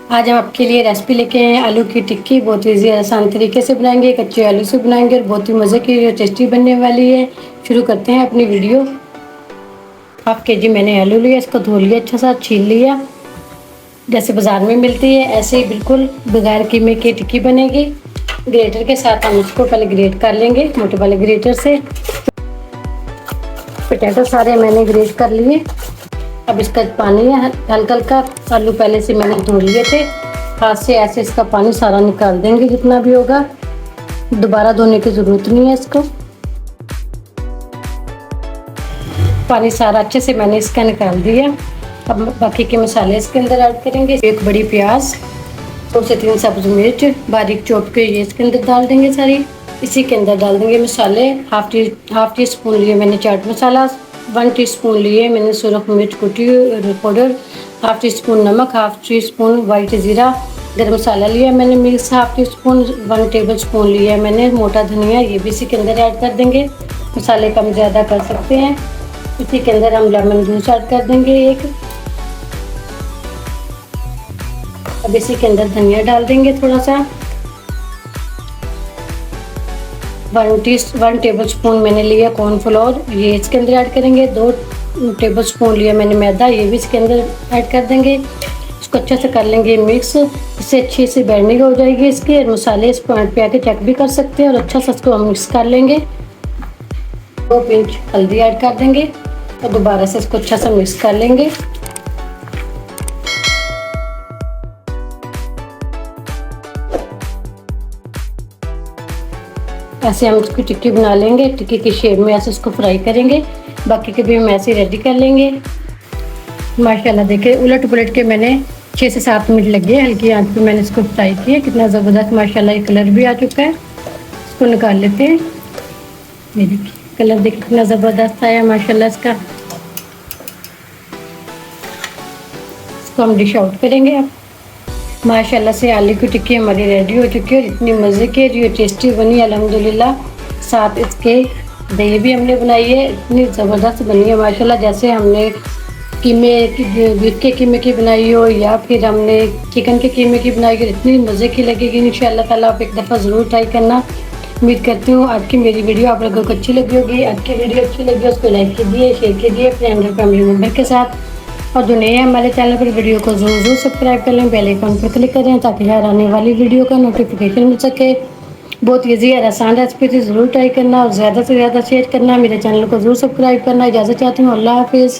आज हम आपके लिए रेसिपी लेके आए हैं आलू की टिक्की। बहुत ईजी आसान तरीके से बनाएंगे, कच्चे आलू से बनाएंगे और बहुत ही मज़े की टेस्टी बनने वाली है। शुरू करते हैं अपनी वीडियो। हाफ के जी मैंने आलू लिया, इसको धो लिया, अच्छा सा छील लिया। जैसे बाज़ार में मिलती है ऐसे ही बिल्कुल बगैर कीमे की टिक्की बनेगी। ग्रेटर के साथ हम इसको पहले ग्रेट कर लेंगे मोटे वाले ग्रेटर से। पोटैटो सारे मैंने ग्रेट कर लिए। अब इसका पानी है हल्का हल्का, आलू पहले से मैंने धो लिए थे, हाथ से ऐसे इसका पानी सारा निकाल देंगे जितना भी होगा। दोबारा धोने की ज़रूरत नहीं है इसको। पानी सारा अच्छे से मैंने इसका निकाल दिया। अब बाकी के मसाले इसके अंदर ऐड करेंगे। एक बड़ी प्याज, 2 से 3 सब्ज़ मिर्च बारीक चॉप के ये इसके अंदर डाल देंगे सारी। इसी के अंदर डाल देंगे मसाले। हाफ टी स्पून लिए मैंने चाट मसाला, 1 टीस्पून लिए मैंने सुरख मिर्च कुटी पाउडर, हाफ टी स्पून नमक, हाफ टी स्पून वाइट ज़ीरा, गरम मसाला लिया मैंने mix, half tea spoon 1 table spoon लिया मैंने मोटा धनिया, ये भी इसी के अंदर ऐड कर देंगे। मसाले कम ज़्यादा कर सकते हैं। इसी के अंदर हम लेमन जूस ऐड कर देंगे एक। अब इसी के अंदर धनिया डाल देंगे थोड़ा सा। 1 टेबल स्पून मैंने लिया कॉर्नफ्लोर, ये इसके अंदर ऐड करेंगे। 2 टेबल स्पून लिया मैंने मैदा, ये भी इसके अंदर ऐड कर देंगे। इसको अच्छे से कर लेंगे मिक्स। इससे अच्छी सी बाइंडिंग हो जाएगी इसकी। मसाले इस पॉइंट पे आके चेक भी कर सकते हैं और अच्छा सा इसको हम मिक्स कर लेंगे। 2 पिंच हल्दी ऐड कर देंगे और दोबारा से इसको अच्छा सा मिक्स कर लेंगे। ऐसे हम इसकी टिक्की बना लेंगे, टिक्की की शेप में ऐसे इसको फ्राई करेंगे। बाकी के भी हम ऐसे रेडी कर लेंगे। माशाल्लाह देखिए उलट पुलट के मैंने 6 से 7 मिनट लगे हल्की आंच पे मैंने इसको फ्राई किया। कितना ज़बरदस्त माशाल्लाह ये कलर भी आ चुका है। इसको निकाल लेते हैं। ये देखिए कलर देखिए कितना ज़बरदस्त आया माशाल्लाह इसका। इसको हम डिश आउट करेंगे अब। माशाल्लाह से आलू की टिक्की हमारी रेडी हो चुकी है और इतनी मज़े की और टेस्टी बनी अल्हम्दुलिल्लाह। साथ इसके दही भी हमने बनाई है, इतनी ज़बरदस्त बनी है माशाल्लाह। जैसे हमने कीमे की बीफ के कीमे की बनाई हो या फिर हमने चिकन के कीमे की बनाई हो, इतनी मज़े की लगेगी। इंशाअल्लाह ताला आप एक दफ़ा ज़रूर ट्राई करना। उम्मीद करती हूँ आज की मेरी वीडियो आप लोगों को अच्छी लगी होगी। आज की वीडियो अच्छी लगी उसको लाइक कीजिए, शेयर कीजिए फ्रेंड और फैमिली मेम्बर के साथ। और जो नए हैं हमारे चैनल पर वीडियो को ज़रूर सब्सक्राइब कर लें, बेल आइकन पर क्लिक करें ताकि हर आने वाली वीडियो का नोटिफिकेशन मिल सके। बहुत ईजी और आसान रेसिपी थी, ज़रूर ट्राई करना और ज़्यादा से ज़्यादा शेयर करना। मेरे चैनल को ज़रूर सब्सक्राइब करना। इजाज़त चाहती हूँ, अल्लाह हाफिज़।